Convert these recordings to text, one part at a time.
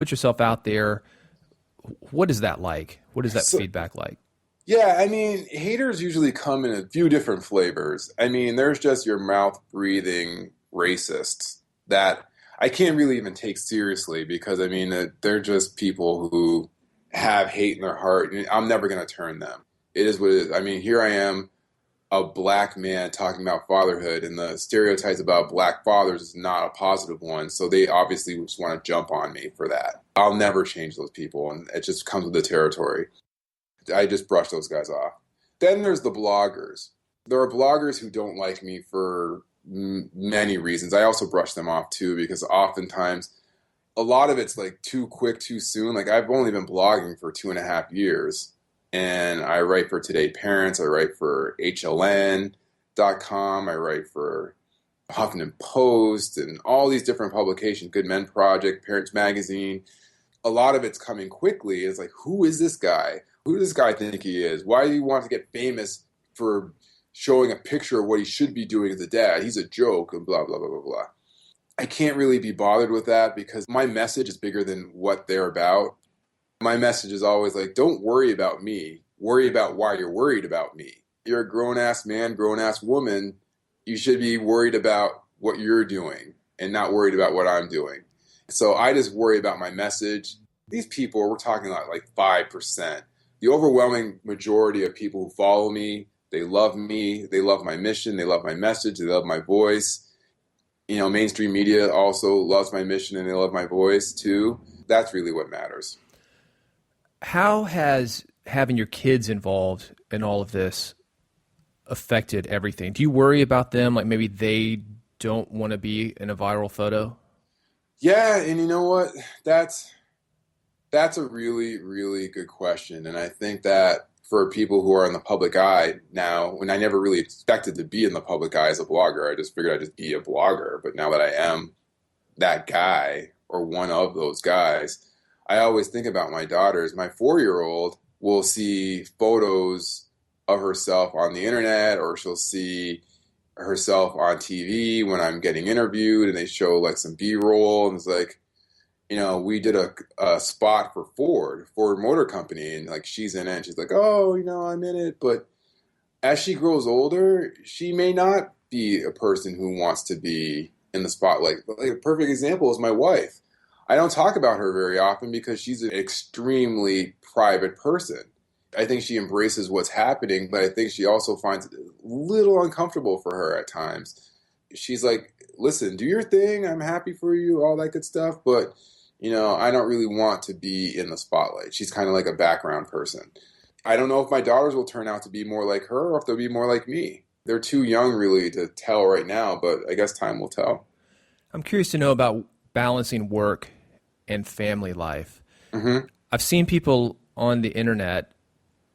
put yourself out there. What is that like? What is that So, feedback like? yeah, I mean, haters usually come in a few different flavors. I mean, there's just your mouth breathing racists that I can't really even take seriously because I mean, they're just people who have hate in their heart, and I'm never going to turn them. It is what it is. I mean, here I am, a black man talking about fatherhood, and the stereotypes about black fathers is not a positive one. So they obviously just want to jump on me for that. I'll never change those people, and it just comes with the territory. I just brush those guys off. Then there's the bloggers. There are bloggers who don't like me for many reasons. I also brush them off too because oftentimes a lot of it's like too quick, too soon. Like I've only been blogging for 2.5 years, and I write for Today Parents. I write for HLN.com. I write for Huffington Post and all these different publications, Good Men Project, Parents Magazine. A lot of it's coming quickly. It's like, who is this guy? Who does this guy think he is? Why do you want to get famous for showing a picture of what he should be doing as a dad? He's a joke and blah, blah, blah, blah, blah. I can't really be bothered with that because my message is bigger than what they're about. My message is always like, don't worry about me. Worry about why you're worried about me. You're a grown-ass man, grown-ass woman. You should be worried about what you're doing and not worried about what I'm doing. So I just worry about my message. These people, we're talking about like 5%. The overwhelming majority of people who follow me, they love my mission, they love my message, they love my voice. You know, mainstream media also loves my mission and they love my voice too. That's really what matters. How has having your kids involved in all of this affected everything? Do you worry about them? Like maybe they don't want to be in a viral photo? Yeah, and you know what? That's a really, really good question. And I think that for people who are in the public eye now, when I never really expected to be in the public eye as a blogger, I just figured I'd just be a blogger. But now that I am that guy or one of those guys, I always think about my daughters. My 4-year-old will see photos of herself on the internet, or she'll see herself on TV when I'm getting interviewed and they show like some B-roll and it's like, you know, we did a spot for Ford Motor Company, and like she's in it and she's like, oh, you know, I'm in it. But as she grows older, she may not be a person who wants to be in the spotlight. Like a perfect example is my wife. I don't talk about her very often because she's an extremely private person. I think she embraces what's happening, but I think she also finds it a little uncomfortable for her at times. She's like, listen, do your thing. I'm happy for you, all that good stuff. But, you know, I don't really want to be in the spotlight. She's kind of like a background person. I don't know if my daughters will turn out to be more like her or if they'll be more like me. They're too young really to tell right now, but I guess time will tell. I'm curious to know about balancing work and family life. Mm-hmm. I've seen people on the internet,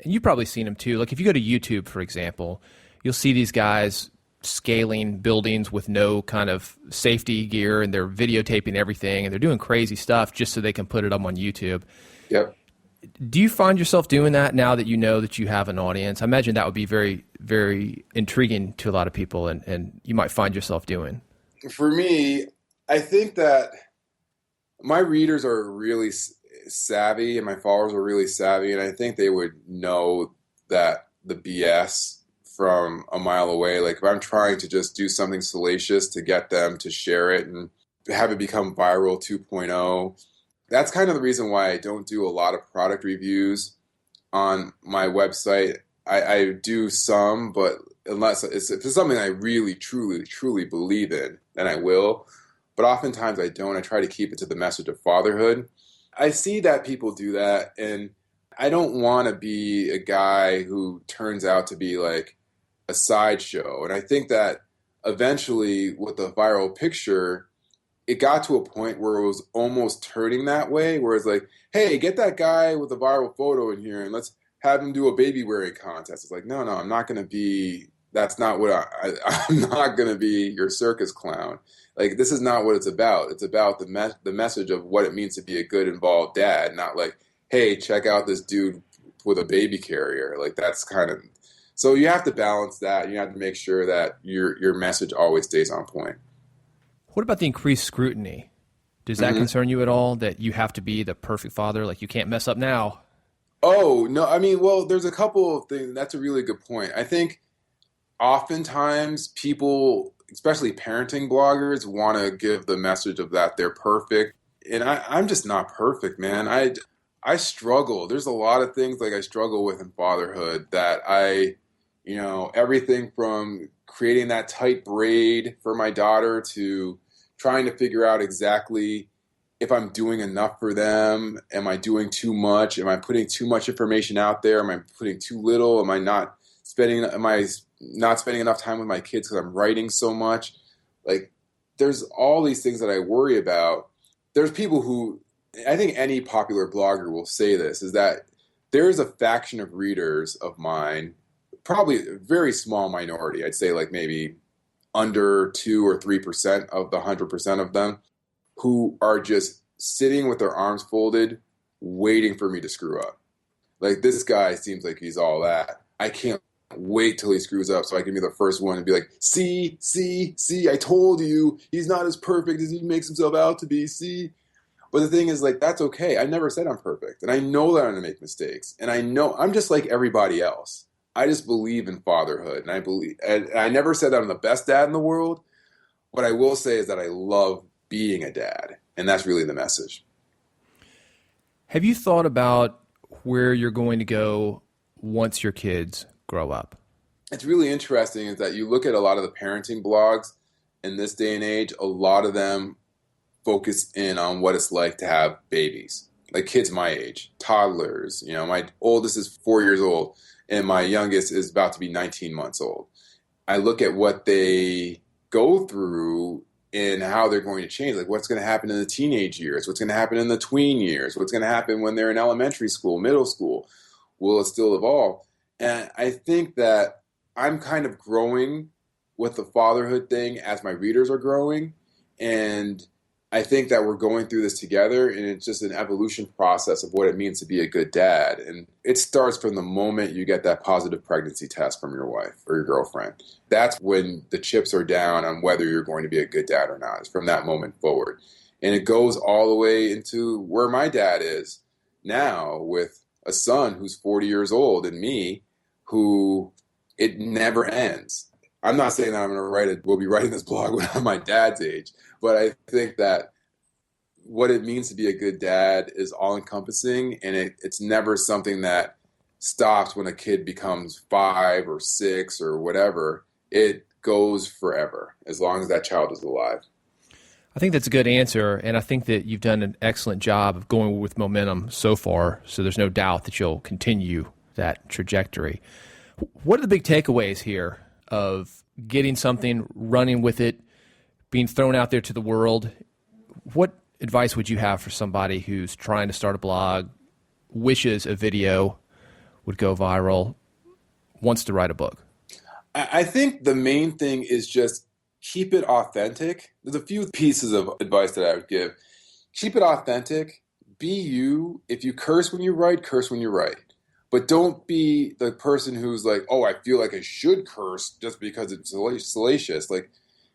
and you've probably seen them too. Like if you go to YouTube, for example, you'll see these guys scaling buildings with no kind of safety gear, and they're videotaping everything, and they're doing crazy stuff just so they can put it up on YouTube. Yep. Do you find yourself doing that now that you know that you have an audience? I imagine that would be very, very intriguing to a lot of people, and you might find yourself doing. For me, I think that my readers are really savvy and my followers are really savvy, and I think they would know that the BS from a mile away. Like if I'm trying to just do something salacious to get them to share it and have it become viral 2.0, that's kind of the reason why I don't do a lot of product reviews on my website. I do some, but unless if it's something I really, truly, truly believe in, then I will. But oftentimes I don't. I try to keep it to the message of fatherhood. I see that people do that, and I don't want to be a guy who turns out to be like a sideshow. And I think that eventually with the viral picture, it got to a point where it was almost turning that way, where it's like, hey, get that guy with a viral photo in here and let's have him do a baby wearing contest. It's like, no, I'm not going to be, that's not what I'm not going to be your circus clown. Like, this is not what it's about. It's about the message of what it means to be a good, involved dad, not like, hey, check out this dude with a baby carrier. Like, that's kind of, so you have to balance that. You have to make sure that your message always stays on point. What about the increased scrutiny? Does that concern you at all, that you have to be the perfect father? Like, you can't mess up now? Oh, no. I mean, well, there's a couple of things. That's a really good point. I think oftentimes people, especially parenting bloggers, want to give the message of that they're perfect. And I'm just not perfect, man. I struggle. There's a lot of things like I struggle with in fatherhood that everything from creating that tight braid for my daughter to trying to figure out exactly if I'm doing enough for them. Am I doing too much? Am I putting too much information out there? Am I putting too little? Am I not spending enough time with my kids because I'm writing so much? Like, there's all these things that I worry about. There's people who, I think any popular blogger will say this, is that there is a faction of readers of mine, probably a very small minority, I'd say like maybe under 2 or 3% of the 100% of them, who are just sitting with their arms folded, waiting for me to screw up. Like, this guy seems like he's all that. I can't wait till he screws up so I can be the first one to be like, see, I told you, he's not as perfect as he makes himself out to be, see? But the thing is, like, that's okay. I never said I'm perfect. And I know that I'm going to make mistakes. And I know I'm just like everybody else. I just believe in fatherhood. And I never said that I'm the best dad in the world. What I will say is that I love being a dad. And that's really the message. Have you thought about where you're going to go once your kids grow up? It's really interesting is that you look at a lot of the parenting blogs in this day and age, a lot of them focus in on what it's like to have babies, like kids my age, toddlers. My oldest is 4 years old and my youngest is about to be 19 months old. I look at what they go through and how they're going to change, like what's going to happen in the teenage years, what's going to happen in the tween years, what's going to happen when they're in elementary school, middle school. Will it still evolve? And I think that I'm kind of growing with the fatherhood thing as my readers are growing. And I think that we're going through this together, and it's just an evolution process of what it means to be a good dad. And it starts from the moment you get that positive pregnancy test from your wife or your girlfriend. That's when the chips are down on whether you're going to be a good dad or not. It's from that moment forward. And it goes all the way into where my dad is now with a son who's 40 years old and me, who it never ends. I'm not saying that we'll be writing this blog when I'm my dad's age, but I think that what it means to be a good dad is all encompassing, and it's never something that stops when a kid becomes 5 or 6 or whatever. It goes forever as long as that child is alive. I think that's a good answer, and I think that you've done an excellent job of going with momentum so far, so there's no doubt that you'll continue that trajectory. What are the big takeaways here of getting something, running with it, being thrown out there to the world? What advice would you have for somebody who's trying to start a blog, wishes a video would go viral, wants to write a book? I think the main thing is just keep it authentic. There's a few pieces of advice that I would give. Keep it authentic. Be you. If you curse when you write, curse when you write. But don't be the person who's like, oh, I feel like I should curse just because it's salacious. Like,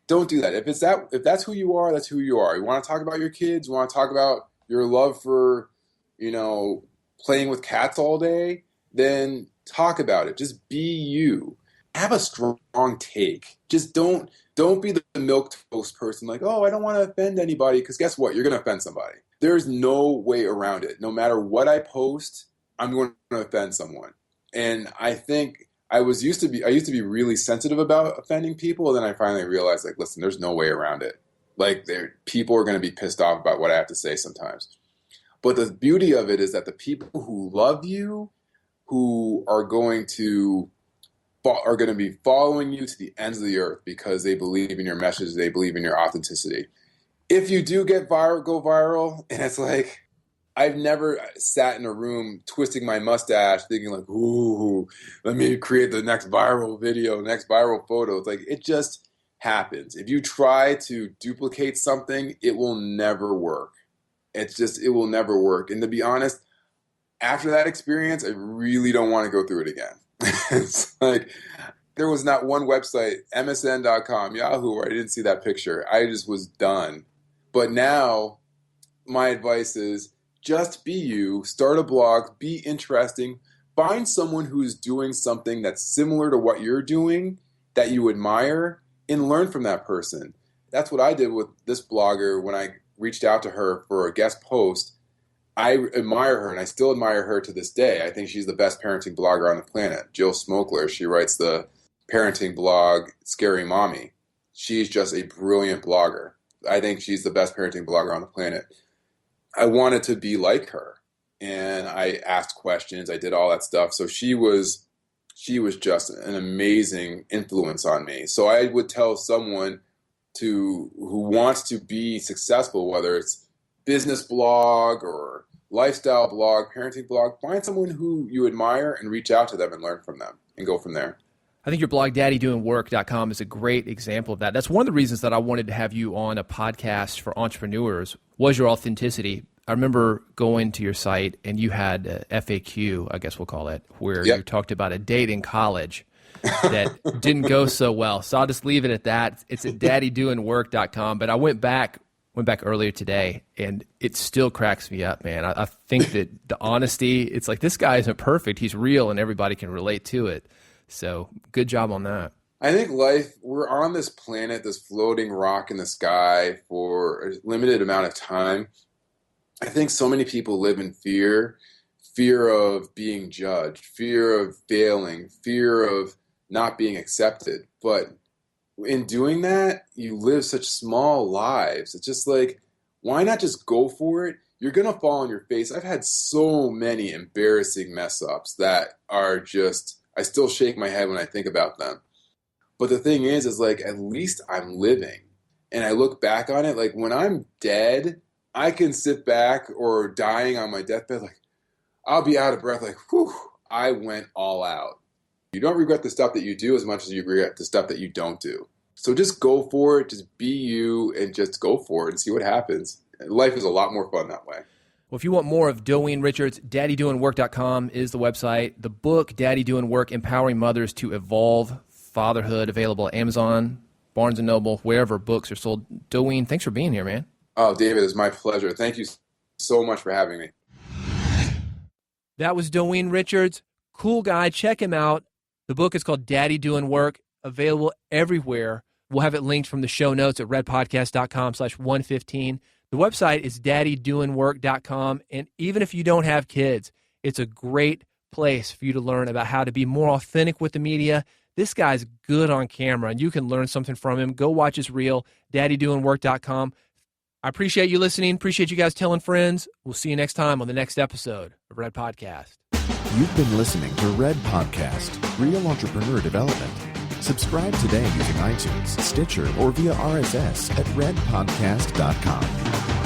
don't do that. If that's who you are, that's who you are. You want to talk about your kids, you want to talk about your love for, playing with cats all day, then talk about it. Just be you. Have a strong take. Just don't be the milquetoast person like, oh, I don't want to offend anybody, because guess what? You're going to offend somebody. There's no way around it. No matter what I post, I'm going to offend someone. And I think I used to be really sensitive about offending people. And then I finally realized, like, listen, there's no way around it. Like, people are going to be pissed off about what I have to say sometimes. But the beauty of it is that the people who love you, who are going to be following you to the ends of the earth because they believe in your message, they believe in your authenticity. If you do go viral, and it's like, I've never sat in a room twisting my mustache thinking like, ooh, let me create the next viral video, next viral photo. It's like, it just happens. If you try to duplicate something, it will never work. It will never work. And to be honest, after that experience, I really don't want to go through it again. It's like, there was not one website, MSN.com, Yahoo, where I didn't see that picture. I just was done. But now my advice is just be you, start a blog, be interesting, find someone who's doing something that's similar to what you're doing that you admire, and learn from that person. That's what I did with this blogger when I reached out to her for a guest post. I admire her, and I still admire her to this day. I think she's the best parenting blogger on the planet. Jill Smokler, she writes the parenting blog Scary Mommy. She's just a brilliant blogger. I think she's the best parenting blogger on the planet. I wanted to be like her, and I asked questions. I did all that stuff. So she was just an amazing influence on me. So I would tell someone who wants to be successful, whether it's business blog or lifestyle blog, parenting blog, find someone who you admire and reach out to them and learn from them and go from there. I think your blog, DaddyDoinWork.com, is a great example of that. That's one of the reasons that I wanted to have you on a podcast for entrepreneurs was your authenticity. I remember going to your site and you had a FAQ, I guess we'll call it, where you talked about a date in college that didn't go so well. So I'll just leave it at that. It's at DaddyDoinWork.com. But I went back earlier today, and it still cracks me up, man. I think that the honesty, it's like this guy isn't perfect. He's real, and everybody can relate to it. So good job on that. I think we're on this planet, this floating rock in the sky for a limited amount of time. I think so many people live in fear of being judged, fear of failing, fear of not being accepted. But in doing that, you live such small lives. It's just like, why not just go for it? You're going to fall on your face. I've had so many embarrassing mess ups that are just, I still shake my head when I think about them. But the thing is like, at least I'm living. And I look back on it, like when I'm dead, I can sit back or dying on my deathbed, like I'll be out of breath, like, whew, I went all out. You don't regret the stuff that you do as much as you regret the stuff that you don't do. So just go for it, just be you, and just go for it and see what happens. Life is a lot more fun that way. Well, if you want more of Doyin Richards, DaddyDoinWork.com is the website. The book, Daddy Doin Work, Empowering Mothers to Evolve Fatherhood, available at Amazon, Barnes & Noble, wherever books are sold. Doyin, thanks for being here, man. Oh, David, it's my pleasure. Thank you so much for having me. That was Doyin Richards. Cool guy. Check him out. The book is called Daddy Doin Work, available everywhere. We'll have it linked from the show notes at redpodcast.com/115. The website is daddydoinwork.com, and even if you don't have kids, it's a great place for you to learn about how to be more authentic with the media. This guy's good on camera, and you can learn something from him. Go watch his reel, daddydoinwork.com. I appreciate you listening. Appreciate you guys telling friends. We'll see you next time on the next episode of Red Podcast. You've been listening to Red Podcast, Real Entrepreneur Development. Subscribe today using iTunes, Stitcher, or via RSS at redpodcast.com.